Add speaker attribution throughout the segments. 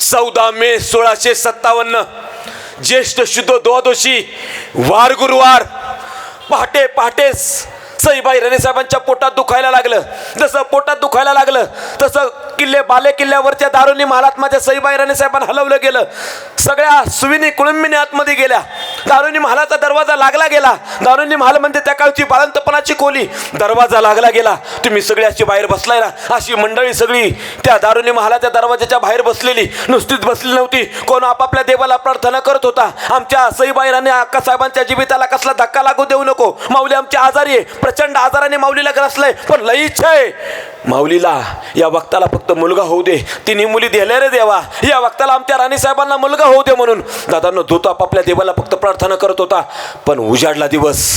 Speaker 1: 14 मे 1657 ज्येष्ठ शुद्ध द्वादशी वार गुरुवार पहाटे पहाटेच सईबाई राणेसाहेबांच्या पोटात दुखायला लागलं. जसं पोटात दुखायला लागलं तसं बाले किल्ल्यावरच्या दारुनी महालात माझ्या सईबाई राणेसाहेबांना हलवलं गेलं. सगळ्या सुविनी कुळंबिनी आतमध्ये गेल्या. दारुनी महालाचा दरवाजा लागला गेला. दारुनी महाल म्हणजे त्या काळची बाळंतपणाची खोली. दरवाजा लागला गेला. तुम्ही सगळी अशी बाहेर बसलाय ना, अशी मंडळी सगळी त्या दारुनी महालाच्या दरवाजाच्या बाहेर बसलेली. नुसतीच बसली नव्हती, कोण आपापल्या देवाला प्रार्थना करत होता. आमच्या सईबाई राणे अक्कासाहेबांच्या जीविताला कसला धक्का लागू देऊ नको. माऊली आमची आजारी आहे, प्रचंड आजाराने माऊलीला ग्रासलंय, पण लई इच्छा आहे माऊलीला या वक्ताला फक्त मुलगा होऊ दे. तिन्ही मुली दिल्या रे देवा, या वक्ताला आमच्या राणीसाहेबांना मुलगा होऊ दे म्हणून दादांनो धोतो आपापल्या देवाला फक्त प्रार्थना करत होता. पण उजाडला दिवस.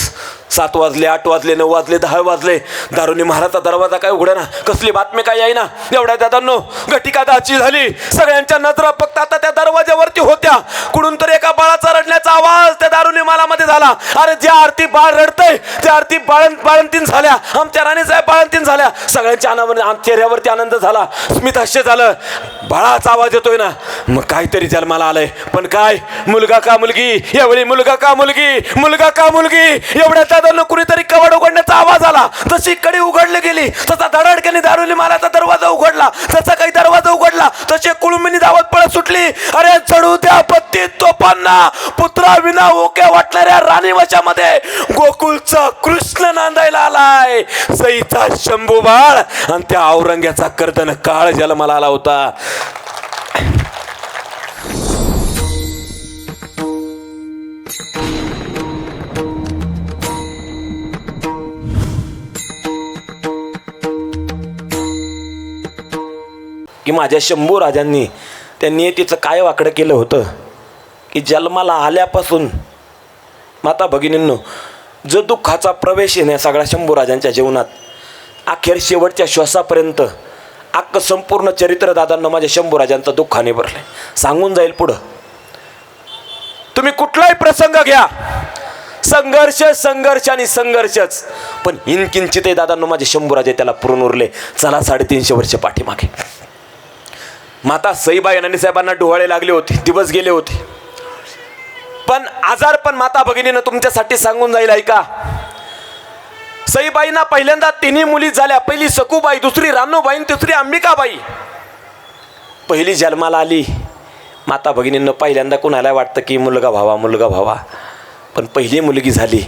Speaker 1: 7 वाजले, 8 वाजले, 9 वाजले, 10 वाजले. दारुनी महाराजचा दरवाजा काय उघडा ना, कसली बातमी काय येईना. एवढ्या दादांनो घटिका दाची झाली. सगळ्यांच्या नजरा फक्त आता त्या दरवाज्यावरती होत्या. कुठून तर एका बाळाचा रडण्याचा आवाज त्या दारुनी महालामध्ये झाला. अरे ज्या आरती बाळ रडतंय त्या आरती बाळंतीन झाल्या. आमच्या राणीसाहेब बाळंतीन झाल्या. सगळ्यांच्या चेहऱ्यावरती आनंद झाला, स्मित हास्य झालं. बाळाचा आवाज येतोय ना, मग काहीतरी जन्माला आलंय. पण काय, मुलगा का मुलगी, यावेळी मुलगा का मुलगी, मुलगा का मुलगी. एवढ्या दादांना कुणीतरी कवाड उघडण्याचा आवाज आला. जशी कडी उघडली गेली तसा धडाडक्याने दारुनी महालाचा दरवाजा उघडला. जसा काही दरवाजा उघडला तसे कुळुंबिनी धावत पळत सुटली. अरे चढू द्या पत्ती तोफांना, पुत्रा विना ओके वाटणाऱ्या राणीवशामध्ये गोकुळचा कृष्ण नांदायला आलाय. सईचा शंभू बाळ आणि त्या औरंग्याचा कर्दन काळ जन्माला आला होता. की माझ्या शंभू राजांनी त्या नियतीचं काय वाकडं केलं होतं की जन्माला आल्यापासून माता भगिनींनो जो दुःखाचा प्रवेश आहे ना सगळ्या शंभू राजांच्या जीवनात, अखेर शेवटच्या श्वासापर्यंत अख्खं संपूर्ण चरित्र दादांना माझ्या शंभू राजांचं दुःखाने भरलंय. सांगून जाईल पुढं. तुम्ही कुठलाही प्रसंग घ्या, संघर्ष संघर्ष आणि संघर्षच. पण इनकिंचित दादांनो माझे शंभू राजे त्याला पुरून उरले. चला 350 वर्ष पाठीमागे. माता सईबाई राणेसाहेबांना डोहाळे लागले होते, दिवस गेले होते. पण आजार पण माता भगिनीनं तुमच्यासाठी सांगून जाईल ऐका. सईबाईंना पहिल्यांदा 3 मुली झाल्या. पहिली सखूबाई, दुसरी रानूबाई, तिसरी अंबिकाबाई. पहिली जन्माला आली माता भगिनींना पहिल्यांदा कुणाला वाटतं की मुलगा व्हावा, मुलगा व्हावा. पण पहिली मुलगी झाली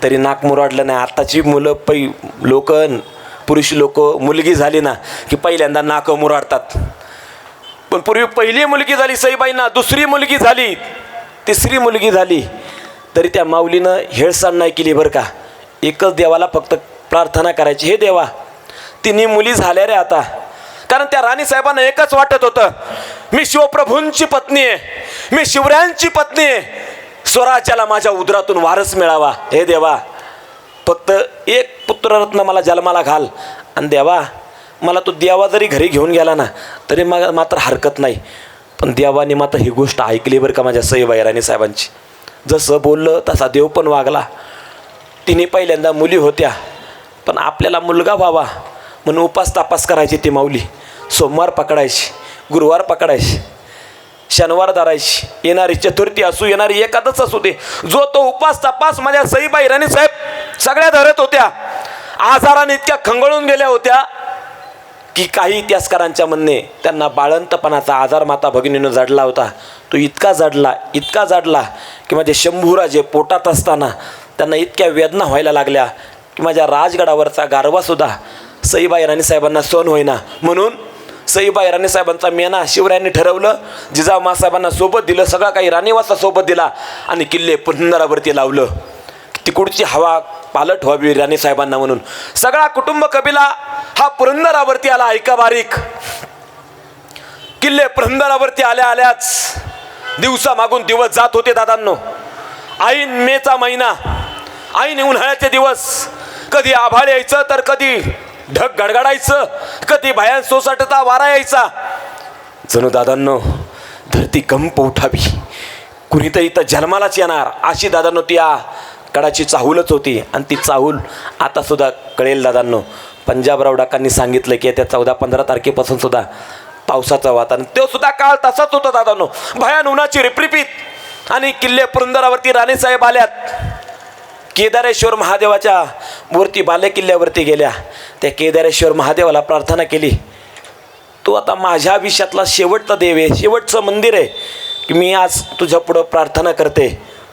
Speaker 1: तरी नाक मुरडलं नाही. आताची मुलं लोक, पुरुष लोक मुलगी झाली ना की पहिल्यांदा नाक मुराडतात. पण पूर्वी पहिली मुलगी झाली सईबाईंना, दुसरी मुलगी झाली, तिसरी मुलगी झाली तरी त्या माऊलीनं हेळसांड नाही केली बरं का. एकच देवाला फक्त प्रार्थना करायची, हे देवा 3 मुली झाल्या रे आता. कारण त्या राणीसाहेबांना एकच वाटत होतं, मी शिवप्रभूंची पत्नी आहे, मी शिवरायांची पत्नी आहे, स्वराज्याला माझ्या उदरातून वारस मिळावा. हे देवा फक्त एक पुत्ररत्न मला जन्माला घाल. आणि देवा मला तो देवा जरी घरी घेऊन गेला ना तरी मग मात्र हरकत नाही. पण देवाने मात्र ही गोष्ट ऐकली बरं का माझ्या सईबाई राणेसाहेबांची. जसं बोललं तसा देव पण वागला. तिने पहिल्यांदा मुली होत्या, पण आपल्याला मुलगा व्हावा म्हणून उपास तापास करायची ती माऊली. सोमवार पकडायची, गुरुवार पकडायची, शनिवार धरायची. येणारी चतुर्थी असू, येणारी एकादश असू दे, जो तो उपास तापास माझ्या सईबाई राणेसाहेब सगळ्या धरत होत्या. आजाराने इतक्या खंगळून गेल्या होत्या की काही इतिहासकारांच्या म्हणणे त्यांना बाळंतपणाचा आजार माता भगिनीनं जडला होता. तो इतका जडला की माझे शंभूराजे पोटात असताना त्यांना इतक्या वेदना व्हायला लागल्या की माझ्या राजगडावरचा गारवासुद्धा सईबाई राणेसाहेबांना सहन होईना. म्हणून सईबाई राणेसाहेबांचा मेना शिवरायांनी ठरवलं. जिजामासाहेबांना सोबत दिलं, सगळा काही राणीवासा सोबत दिला आणि किल्ले पुरंदरावरती लावलं. तिकडची हवा पालट व्हावी राणीसाहेबांना म्हणून सगळा कुटुंब कबिला हा पुरंदरावरती आला. ऐका बारीक. किल्ले पुरंदरावरती आल्याच दिवसा मागून दिवस जात होते दादांनो. ऐन मेचा महिना, ऐन उन्हाळ्याचे दिवस. कधी आभाळ यायचं तर कधी ढग गडगडायचं, कधी भयान सोसाटता वारा यायचा. जणू दादांनो धरती कंप उठावी, कुणीतरी इथं जन्मालाच येणार अशी दादांनो ती कडाची चाहूलच होती. आणि ती चाहूल आता सुद्धा कळेल दादांनो. पंजाबराव डाकांनी सांगितलं की त्या 14-15 तारखेपासून सुद्धा पावसाचा वातावरण, तो सुद्धा काळ तसाच होता दादांनो. भयान उन्हाची रिपरिपीत. आणि किल्ले पुरंदरावरती राणीसाहेब आल्यात. केदारेश्वर महादेवाच्या वरती बाले किल्ल्यावरती गेल्या. त्या केदारेश्वर महादेवाला प्रार्थना केली, तो आता माझ्या आयुष्यातला शेवटचा देव आहे, शेवटचं मंदिर आहे, की मी आज तुझ्या पुढं प्रार्थना करते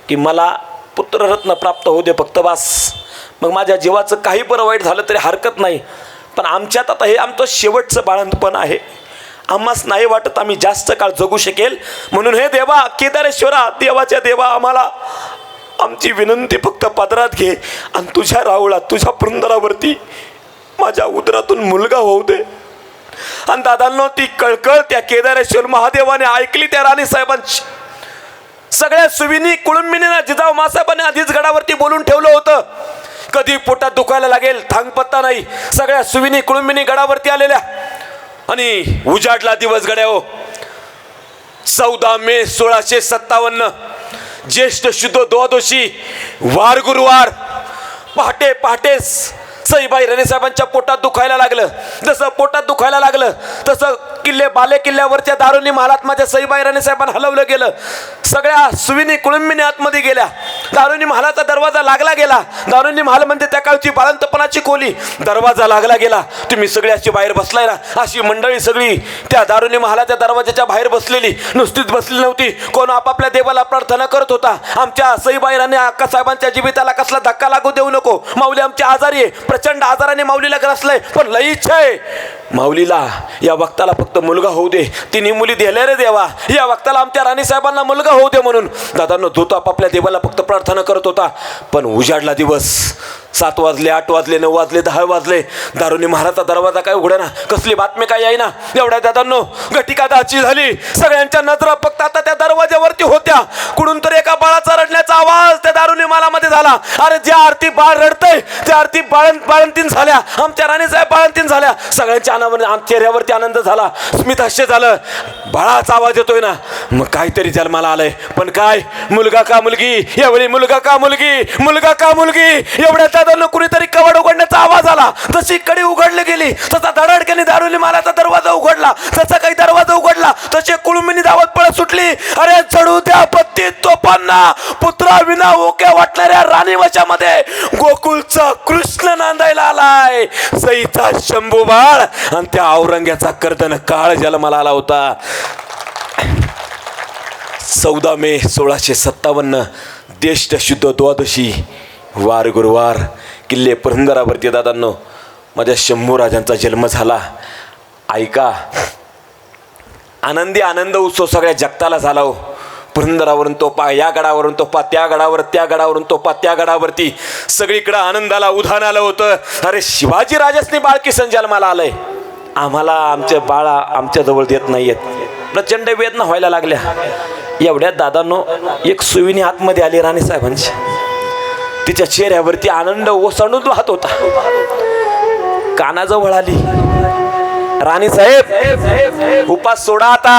Speaker 1: की मला पुत्ररत्न प्राप्त होऊ दे फक्त बास. मग माझ्या जीवाचं काही बरं वाईट झालं तरी हरकत नाही, पण आमच्यात आता हे आमचं शेवटचं बाळंतपण आहे. आम्हास नाही वाटत आम्ही जास्त काळ जगू शकेल. म्हणून हे देवा, केदारेश्वरा, देवाच्या देवा, आम्हाला आमची विनंती फक्त पदरात घे आणि तुझ्या राऊळात, तुझ्या पुरंदरावरती माझ्या उदरातून मुलगा होऊ दे. आणि दादांनो, ती कळकळ त्या केदारेश्वर महादेवाने ऐकली त्या राणीसाहेबांची. सगळ्या सुविनी कुळंबिनीना जिजाऊ मासाहेबांनी आधीच गडावरती बोलून ठेवलं होतं, कधी पोटात दुखायला लागेल थांग पत्ता नाही. सगळ्या सुविनी कुळंबिनी गडावरती आलेल्या. आणि उजाडला दिवस गड्या हो. 14 मे 1657, ज्येष्ठ शुद्ध द्वादशी, वार गुरुवार. पहाटे पहाटेच सईबाई राणीसाहेबांच्या पोटात दुखायला लागलं. जसं पोटात दुखायला लागलं तसं बाले किल्ल्यावरच्या दारुनी महालात माझ्या सईबाई राणीसाहेबांना हलवलं गेलं. सगळ्या सुविनी कुळंबिनी आतमध्ये गेल्या. दारुनी महालाचा दरवाजा लागला गेला. दारुनी महाल म्हणजे त्या काळची बाळंतपणाची खोली. दरवाजा लागला गेला. तुम्ही सगळी अशी बाहेर बसलाय ना, अशी मंडळी सगळी त्या दारुनी महालाच्या दरवाजाच्या बाहेर बसलेली. नुसतीच बसली नव्हती, कोण आपापल्या देवाला प्रार्थना करत होता. आमच्या सईबाई राणी अक्कासाहेबांच्या जीविताला कसला धक्का लागू देऊ नको. माऊली आमची आजारी आहे, प्रचंड आजाराने माऊलीला ग्रासलंय, पण लई इच्छा आहे माऊलीला या वक्ताला फक्त मुलगा होऊ दे. तिन्ही मुली दिल्या रे देवा, या वक्ताला आमच्या राणीसाहेबांना मुलगा होऊ दे म्हणून. दादांनो, तो आपापल्या देवाला फक्त प्रार्थना करत होता. पण उजाडला दिवस. 7 वाजले, 8 वाजले, 9 वाजले, 10 वाजले. दारुनी महाराजचा दरवाजा काय उघडेना, कसली बातमी काय येईना. एवढ्या दादांनो, घटिका दाची झाली. सगळ्यांच्या नजरा फक्त आता त्या दरवाजावरती होत्या. कुठून तर एका बाळाचा रडण्याचा आवाज त्या दारुनी महालामध्ये झाला. अरे, ज्या आरती बाळ रडतंय त्या आरती बाळंतीन झाल्या. आमच्या राणीसाहेब बाळंतीन झाल्या. सगळ्यांच्या चेहऱ्यावरती आनंद झाला, स्मित हास्य झालं. बाळाचा आवाज येतोय ना, मग काहीतरी जन्माला आलंय. पण काय, मुलगा का मुलगी, यावेळी मुलगा का मुलगी, मुलगा का मुलगी. एवढ्या दादांनो कुणीतरी कवाड उघडण्याचा आवाज आला. जशी कडी उघडली गेली तसा धडाडक्याने दारुनी महालाचा दरवाजा उघडला. जसा काही दरवाजा उघडला तसे कुळमिनी धावत पळत सुटली. अरे, चढू द्या पत्ती तोफांना, पुत्रा विना ओक्या वाटणाऱ्या राणीवशामध्ये गोकुळचा कृष्ण नांदायला आलाय. सईचा शंभू बाळ आणि त्या औरंग्याचा कर्दन काळ जन्माला आला होता. 14 मे 1657, ज्येष्ठ शुद्ध द्वादशी, वार गुरुवार. किल्ले पुरंदरावरती दादांनो माझ्या शंभू राजांचा जन्म झाला. ऐका, आनंदी आनंद उत्सव सगळ्या जगताला झाला हो. पुरंदरावरून तोफा, या गडावरून तोफा, त्या गडावर, त्या गडावरून तोफा, त्या गडावरती सगळीकडं आनंदाला उधाण आलं होतं. अरे, शिवाजी राजासनी बाळकिसन जन्माला आलंय. आम्हाला आमचे बाळा आमच्याजवळ देत नाहीयेत. प्रचंड वेदना व्हायला लागल्या. एवढ्यात दादांनो एक सुविनी आतमध्ये आली राणीसाहेबांची. तिच्या चेहऱ्यावरती आनंद ओसंडून वाहत होता. कानाजवळ आली. राणीसाहेब, उपास सोडा आता.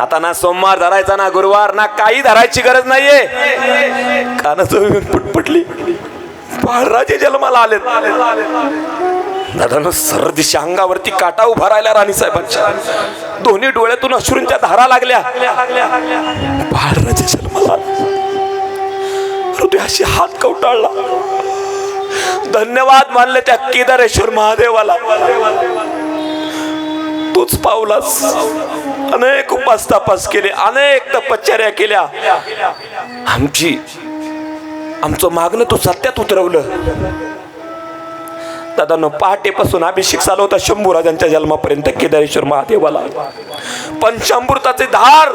Speaker 1: आता ना सोमवार धरायचा, ना गुरुवार, ना काही धरायची गरज नाहीये. कानाजवळ पुटपुटली. बाळराजे जन्माला आले. दादांनो सरदिशा अंगावरती काटा उभा राहिला राणीसाहेबांच्या. दोन्ही डोळ्यातून अश्रूंच्या धारा लागल्या. बाळराजे जन्माला हृदयाशी हात कवटाळला. धन्यवाद मानले त्या केदारेश्वर महादेवाला. तूच पावलास. अनेक उपास तपास केले, अनेक तपश्चर्या केल्या. आमचं मागणं तू सत्यात उतरवलं. दादांनो, पहाटेपासून अभिषेक चालू होता शंभूराजांच्या जन्मापर्यंत केदारेश्वर महादेवाला. पंचामृताचे धार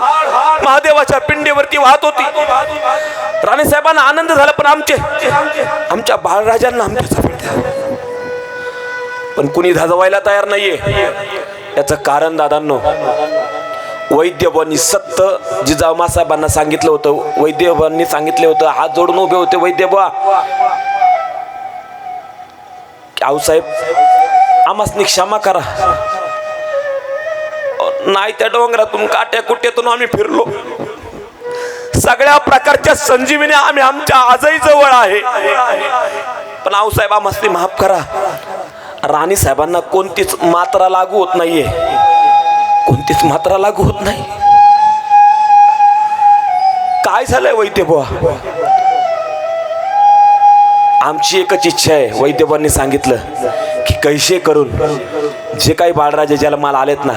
Speaker 1: महादेवाच्या पिंडीवरती वाहत होती. राणीसाहेबांना आनंद झाला, पण आमच्या बाळराजांना आमच्या पण कुणी धाजवायला तयार नाहीये. याचं कारण दादांनो, वैद्यबांनी सत्य जिजाऊ मासाहेबांना सांगितलं होतं. वैद्यबांनी सांगितलं होतं, हात जोडून उभे होते वैद्यबा, आऊसाहेब आम्हासनी क्षमा करा. नाही, त्या डोंगरातून काट्या कुट्यातून आम्ही फिरलो. सगळ्या प्रकारच्या संजीवनी आम्ही आमच्या आजही जवळ आहे. पण आऊसाहेब आम्हासनी माफ करा. राणी साहेबांना कोणतीच मात्रा लागू होत नाहीये. कोणतीच मात्रा लागू होत नाही. काय झालंय वैद्य बुवा? आमची एकच इच्छा आहे. वैद्यबांनी सांगितलं की कैसे करून जे काही बाळराजे जन्माला आलेत ना,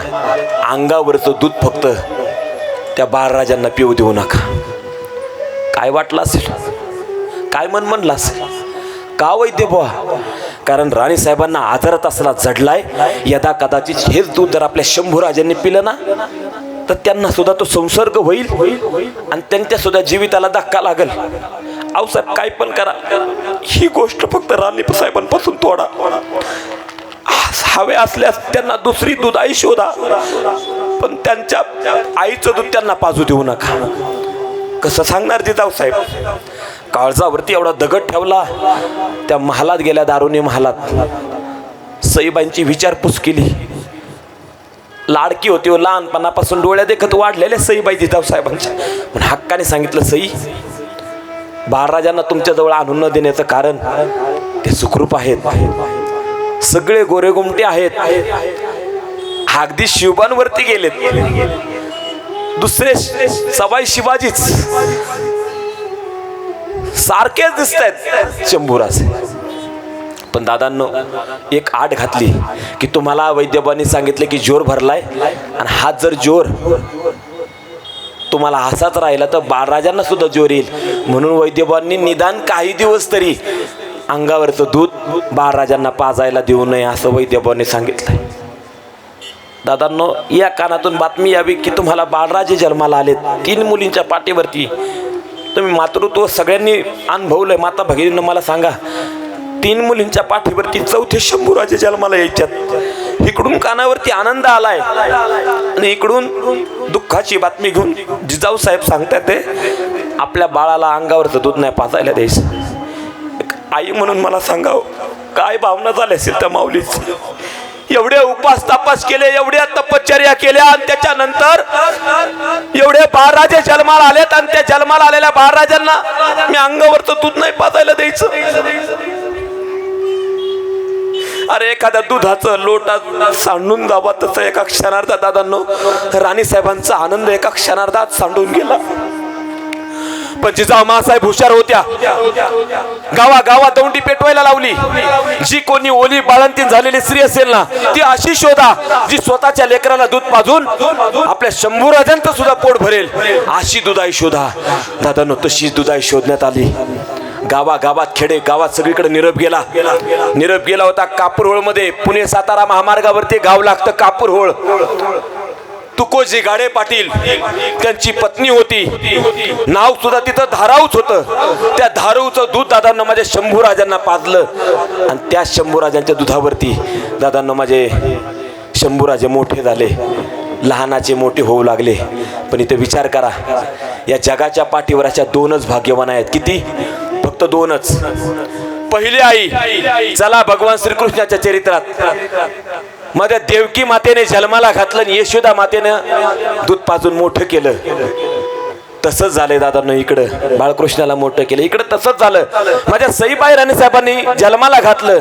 Speaker 1: अंगावरचं दूध फक्त त्या बाळराजांना पिऊ देऊ नका. काय वाटलं असेल, काय मन म्हणलं असेल? का वैद्य बुवा? कारण राणी साहेबांना आजारात असला जडलाय. यदा कदाचित हेच दूध जर आपल्या शंभूराजांनी पिलं ना, तर त्यांना सुद्धा तो संसर्ग होईल आणि त्यांच्या सुद्धा जीविताला धक्का लागल. अहो साहेब, काय पण करा, ही गोष्ट फक्त राणी साहेबांपासून तोडा. हवे असल्यास त्यांना दुसरी दूध आई शोधा, पण त्यांच्या आईचं दूध त्यांना पाजू देऊ नका. कसं सांगणार जिजाऊसाहेब? काळजावरती एवढा दगड ठेवला. त्या महालात गेल्या, दारुणी महालात सईबाईंची विचारपूस केली. लाडकी होती व लहानपणापासून डोळ्या देखत वाढलेल्या सईबाई जिजाऊसाहेबांच्या. पण हक्काने सांगितलं, सई, बाळराजांना तुमच्याजवळ आणून न देण्याचं कारण ते सुखरूप आहेत, सगळे गोरेगुमटे आहेत, अगदी शिवबांवरती गेलेत, दुसरे सवाई शिवाजीच सारखेच दिसत आहेत शंभूराजे. पण दादांनो एक आड घातली की तुम्हाला वैद्यबांनी सांगितले की जोर भरलाय आणि हा जर जोर तुम्हाला असाच राहिला तर बाळराजांना सुद्धा जोर येईल. म्हणून वैद्यबांनी निदान काही दिवस तरी अंगावरचं दूध बाळराजांना पाजायला देऊ नये असं वैद्यबांनी सांगितलंय. दादांनो या कानातून बातमी यावी की तुम्हाला बाळराजे जन्माला आलेत 3 मुलींच्या पाठीवरती. तुम्ही मातृत्व सगळ्यांनी अनुभवलंय. माता भगिनींना मला सांगा, 3 मुलींच्या पाठीवरती 4थे शंभूराजे जन्माला यायच्यात. इकडून कानावरती आनंद आलाय आणि इकडून दुःखाची बातमी घेऊन जिजाऊ साहेब सांगतात ते आपल्या बाळाला अंगावरचं दूध नाही पाजायला द्यायचं. आई म्हणून मला सांगावं, काय भावना झाल्या असेल त्या माऊलीच. एवढे उपास तापास केले, एवढ्या तपश्चर्या केल्या आणि त्याच्यानंतर एवढे बाळराजे जन्माला आलेत आणि त्या जन्माला आलेल्या बाळराजांना मी अंगावरचं दूध नाही पाजायला द्यायचं. अरे एखाद्या दुधाचं लोटा सांडून जावा तसं एका क्षणार्धात दादांनो राणी साहेबांचा आनंद एका क्षणार्धात सांडून गेला. पण जिजामासाहेब हुशार होत्या. गावागावात दौंडी पेटवायला लावली. जी कोणी ओली बाळंतीण झालेली स्त्री असेल ना, ती अशी शोधा जी स्वतःच्या लेकराला दूध पाजून आपल्या शंभूराजांचं सुद्धा पोट भरेल, अशी दुधाई शोधा. दादांनो तशी दुधाई शोधण्यात आली. गावागावात खेडे गावात सगळीकडे निरोप गेला होता. कापूरहोळ मध्ये पुणे सातारा महामार्गावरती गाव लागतं कापूरहोळ. तुकोजी गाडे पाटील त्यांची पत्नी होती. नाव सुद्धा तिथं धाराऊच होतं. त्या धाराऊचं दूध दादांना माझ्या शंभूराजांना पाजलं आणि त्या शंभूराजांच्या दुधावरती दादांना माझे शंभूराजे मोठे झाले, लहानाचे मोठे होऊ लागले. पण इथे विचार करा, या जगाच्या पाठीवर अशा 2च भाग्यवान आहेत. किती? फक्त 2च. पहिली आई, चला भगवान श्रीकृष्णाच्या चरित्रात मध्ये देवकी मातेने जन्माला घातलं आणि यशोदा मातेनं दूध पाजून मोठं केलं. तसंच झालंय दादांनो, इकडं बाळकृष्णाला मोठं केलं. इकडं तसंच झालं. माझ्या सईबाई राणी साहेबांनी जन्माला घातलं,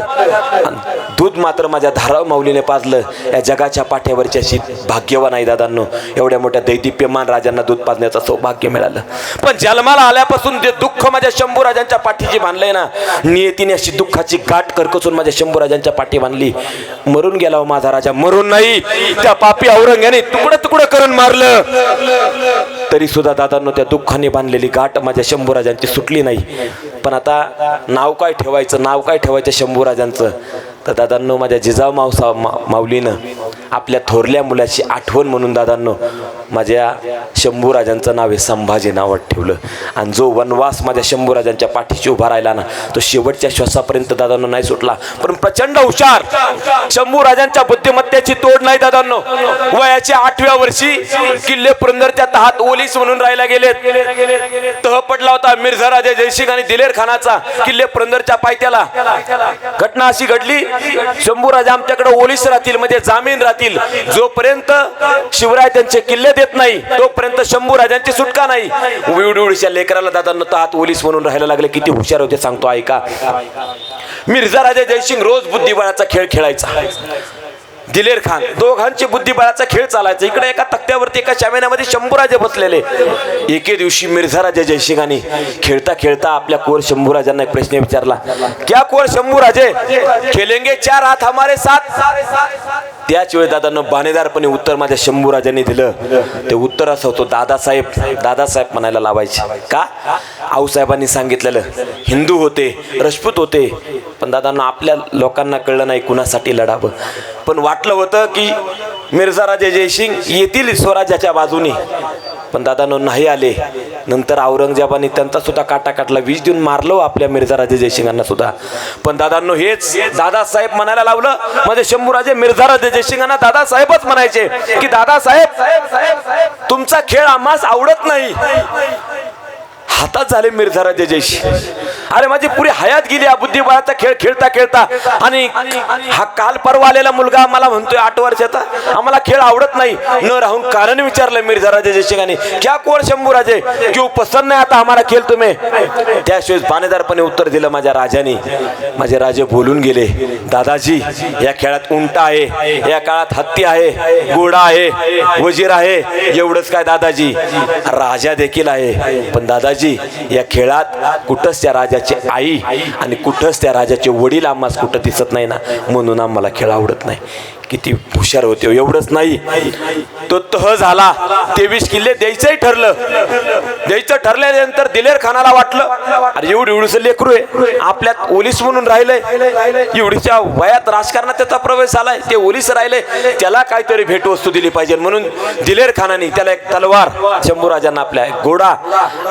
Speaker 1: दूध मात्र माझ्या धाराव माऊलीने पाजलं. या जगाच्या पाठ्यावरची अशी भाग्यवान आहे दादांनो, एवढ्या मोठ्या दैदिप्यमान राजांना दूध पाजण्याचं सौभाग्य मिळालं. पण जन्माला आल्यापासून जे दुःख माझ्या शंभूराजांच्या पाठीची बांधलंय ना, नियतीने अशी दुःखाची गाठ करकचून माझ्या शंभूराजांच्या पाठी बांधली. मरून गेला हो माझा राजा, मरून नाही, त्या पापी औरंग्याने तुकडं तुकडं करून मारलं. तरी सुद्धा दादांनो त्या दुःखाने बांधलेली गाठ माझ्या शंभूराजांची सुटली नाही. पण आता नाव काय ठेवायचं शंभूराजांचं? तर दादांनो माझ्या जिजाऊ माऊलीनं आपल्या थोरल्या मुलाची आठवण म्हणून दादांनो माझ्या शंभूराजांचं नाव हे संभाजी नावात ठेवलं. आणि जो वनवास माझ्या शंभूराजांच्या पाठीशी उभा राहिला ना, तो शेवटच्या श्वासापर्यंत दादांनो नाही सुटला. पण प्रचंड हुशार शंभूराजांच्या बुद्धिमत्तेची तोड नाही दादांनो. वयाच्या 8व्या वर्षी किल्ले पुरंदरच्या तहात ओलीस म्हणून राहायला गेलेत. तह पडला होता मिर्झा राजे जयसिंग आणि दिलेर खानाचा किल्ले पुरंदरच्या पायथ्याला. घटना अशी घडली, शंभूराजा आमच्याकडे ओलीस राहतील म्हणजे जामीन राहतील. जोपर्यंत शिवराय त्यांचे किल्ले देत नाही तोपर्यंत शंभूराजांची सुटका नाही. विवडूळच्या लेकराला दादांनो तहात ओलीस म्हणून राहायला लागले. किती हुशार होते सांगतो ऐका. मिर्झा राजे जयसिंग रोज बुद्धिबळाचा खेळ खेळायचा. दिलेर खान, दोघांची बुद्धिबळाचा खेळ चालायचा. इकडे एका तक्त्यावरती एका शामियानामध्ये शंभूराजे बसलेले. एके दिवशी मिर्झाराजे जयसिंगाने खेळता खेळता आपल्या कुंवर शंभूराजांना एक प्रश्न विचारला, क्या कुंवर शंभूराजे खेलेंगे 4 हात हमारे साथ? त्याच वेळी दादांनो बाणेदारपणे उत्तर माझ्या शंभूराजांनी दिलं. ते उत्तर असं होतं, दादासाहेब. दादासाहेब म्हणायला लावायचे. का? आऊसाहेबांनी सांगितलेलं. हिंदू होते, राजपूत होते, पण दादांनो आपल्या लोकांना कळलं नाही कुणासाठी लढावं. पण वाटलं होतं की मिर्झाराजे जयसिंग येतील स्वराज्याच्या बाजूने, पण दादांनो नाही आले. नंतर औरंगजेबाने त्यांचा सुद्धा काटा काटला, 20 देऊन मारलो आपल्या मिर्झाराजे जयसिंगांना सुद्धा. पण दादांनो हेच दादासाहेब म्हणायला लावलं. माझे शंभूराजे मिर्झाराजे जयसिंगांना दादासाहेबच म्हणायचे की दादासाहेब तुमचा खेळ आम्हास आवडत नाही. हातात झाले मिर्झाराजे जयसिंग. अरे माझी पुरी हयात गेली या बुद्धिबळाचा खेळ खेळता खेळता. आणि हा काल परवा आलेला मुलगा मला म्हणतोय 8 वर्षाचा, आम्हाला खेळ आवडत नाही. न राहून कारण विचारलं मिर्झाराजे जयसिंगाने, क्या कुंवर शंभूराजे क्यों पसंत नाही आता हमारा खेळ तुम्ही? त्याशिवाय बाणेदारपणे उत्तर दिलं माझ्या राजाने. माझे राजे बोलून गेले, दादाजी या खेळात उंट आहे, या काळात हत्ती आहे, घोडा आहे, वजीर आहे. एवढंच काय दादाजी, राजा देखील आहे. पण दादाजी या खेळात कुठंच त्या राजाची आई आणि कुठंच त्या राजाचे वडील आम्हाला कुठं दिसत नाही ना, म्हणून आम्हाला खेळ आवडत नाही. किती हुशार होते. एवढंच नाही, तो तह झाला. 23 किल्ले द्यायचंही ठरलं. द्यायचं ठरल्यानंतर दिलेर खानाला वाटलं, अरे एवढीच लेकरू आहे, आपल्यात ओलीस म्हणून राहिलंय, एवढीच्या वयात राजकारणात त्याचा प्रवेश झालाय, ते ओलीस राहिले, त्याला काहीतरी भेटवस्तू दिली पाहिजे. म्हणून दिलेर खानाने त्याला एक तलवार शंभूराजांना, आपल्या एक घोडा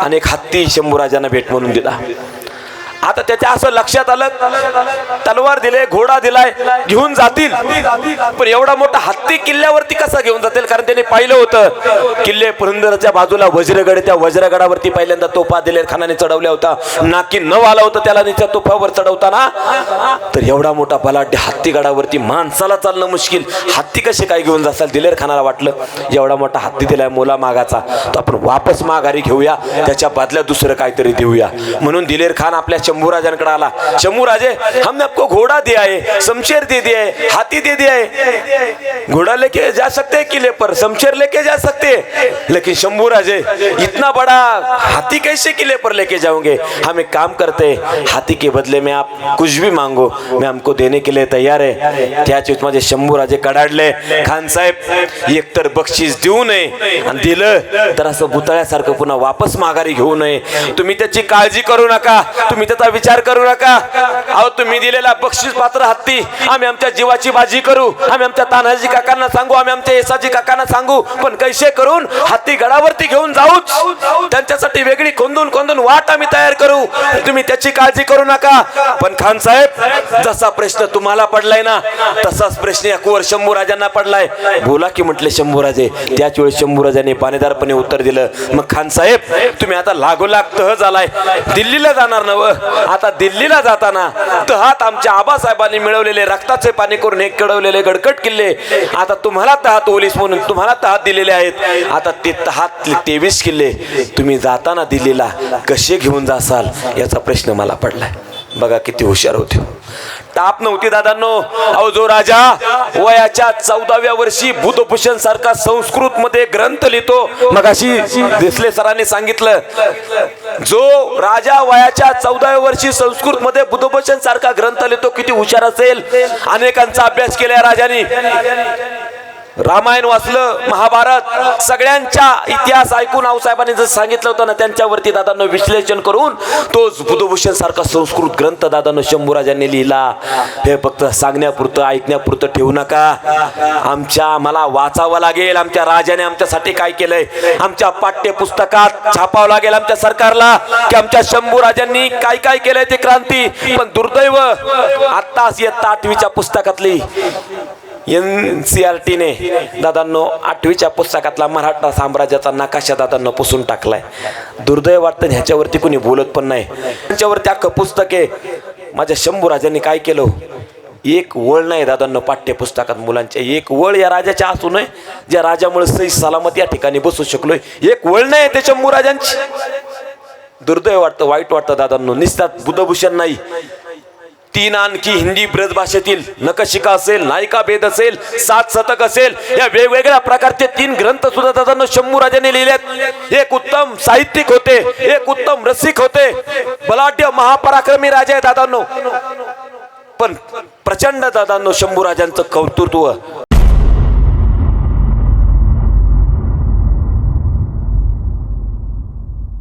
Speaker 1: आणि एक हत्ती शंभूराजांना भेट म्हणून दिला. आता त्याच्या असं लक्षात आलं, तलवार दिले, घोडा दिलाय, घेऊन जातील, पण एवढा मोठा हत्ती किल्ल्यावरती कसा घेऊन जातील? कारण त्यांनी पाहिलं होतं किल्ले पुरंदरच्या बाजूला वज्रगड, त्या वज्रगडावरती पहिल्यांदा तोफा दिलेर खानाने चढवल्या होता. नाकी न आला होता त्याला त्या तोफावर चढवताना. तर एवढा मोठा बलाढ्य हत्ती गडावरती माणसाला चालणं मुश्किल, हत्ती कसे काय घेऊन जासाल? दिलेर खानाला वाटलं, एवढा मोठा हत्ती दिलाय मोला मागाचा, तो आपण वापस माघारी घेऊया, त्याच्या बदल्यात दुसरं काहीतरी देऊया. म्हणून दिलेर खान आपल्या शंभूराजांकडे आला. शंभूराजे, हमने आपको घोड़ा दिया है, शमशेर दे दिया है, हाथी दे दिया है, घोड़ा लेके जा सकते हैं किले पर, शमशेर लेके जा सकते हैं, लेकिन शंभूराजे इतना बड़ा हाथी कैसे किले पर लेके जाओगे? हम एक काम करते हैं, हाथी के बदले में आप कुछ भी मांगो, मैं हमको देने के लिए तैयार है. त्याच माझे शंभूराजे कडाडले, खान साहेब एकतर बक्षीस देऊ नये, आणि दिलं तर असं भुतळ्यासारखं पुन्हा वापस माघारी घेऊ नये. तुम्ही त्याची काळजी करू नका, तुम्ही त्याचा विचार करू नका. अहो तुम्ही दिलेला बक्षीस पात्र हत्ती आम्ही आमच्या जीवाची बाजी करू, आम्ही आमच्या तानाजी काकांना सांगू, आम्ही आमच्या येसाजी काकांना सांगू, पण कैसे करून हत्ती गडावरती घेऊन जाऊच, त्यांच्यासाठी वेगळी खोंदून खोंदून वाट आम्ही तयार करू. तुम्ही त्याची काळजी करू नका. पण खान साहेब, जसा प्रश्न तुम्हाला पडलाय ना, तसाच प्रश्न या कुंवर शंभूराजांना पडलाय. बोला की म्हटले शंभूराजे. त्याच वेळी शंभूराजांनी बाणेदारपणे उत्तर दिलं, मग खान साहेब तुम्ही आता लागोलाग तह झालाय, दिल्लीला जाणार नव. आता दिल्लीला जाताना तहात आमच्या आबासाहेबांनी मिळवलेले रक्ताचे पाणी करून हे कडवलेले गडकट किल्ले, आता तुम्हाला तहात ओलीस म्हणून तुम्हाला तहात दिलेले आहेत. आता ते तहात 23 किल्ले तुम्ही जाताना दिल्लीला कसे घेऊन जासाल याचा प्रश्न मला पडलाय. बघा किती हुशार होते. ताप नव्हती दादांनो. अहो जो राजा वयाच्या 14व्या वर्षी बुधभूषण सारखा संस्कृत मध्ये ग्रंथ लिहितो, मगाशी देसले सरांनी सांगितलं, जो राजा वयाच्या 14व्या वर्षी संस्कृत मध्ये बुधभूषण सारखा ग्रंथ लिहितो, किती हुशार असेल. अनेकांचा अभ्यास केला राजाने, रामायण वाचलं, महाभारत, सगळ्यांचा इतिहास ऐकून आऊसाहेबांनी जसं सांगितलं होतं ना, त्यांच्यावरती दादांनो विश्लेषण करून तोच बुधभूषण सारखा संस्कृत ग्रंथ दादांनो शंभूराजांनी लिहिला. हे फक्त सांगण्यापुरतं ऐकण्यापुरतं ठेवू नका. मला वाचावं लागेल, आमच्या राजाने आमच्यासाठी काय केलंय, आमच्या पाठ्यपुस्तकात छापावं लागेल आमच्या सरकारला की आमच्या शंभूराजांनी काय काय केलंय ते क्रांती. पण दुर्दैव आत्ताच इयत्ता 8वीच्या पुस्तकातली NCERT ने दादांनो 8वीच्या पुस्तकातला मराठा साम्राज्याचा नकाशा दादांनो पुसून टाकलाय. दुर्दैव वाटतं, ह्याच्यावरती कोणी बोलत पण नाही. त्यांच्यावरती अख्खं पुस्तक आहे. माझ्या शंभूराजांनी काय केलं, एक वळ नाही दादांनो पाठ्यपुस्तकात मुलांच्या. एक वळ या राजाच्या असू नये, ज्या राजामुळे सही सलामत या ठिकाणी बसू शकलोय, एक वळ नाही ते शंभूराजांची. दुर्दैव वाटतं, वाईट वाटतं दादांनो. निस्तात बुधभूषण नाही, तीन आणखी हिंदी ब्रज भाषेतील नखशिका असेल, नायिका भेद असेल, 7 शतक असेल, या वेगवेगळ्या प्रकारचे 3 ग्रंथ सुद्धा दादांनो शंभूराजांनी लिहिलेत. एक उत्तम साहित्यिक होते, एक उत्तम रसिक होते, बलाढ्य महापराक्रमी राजा आहे दादांनो. पण प्रचंड दादांनो शंभूराजांचं कर्तृत्व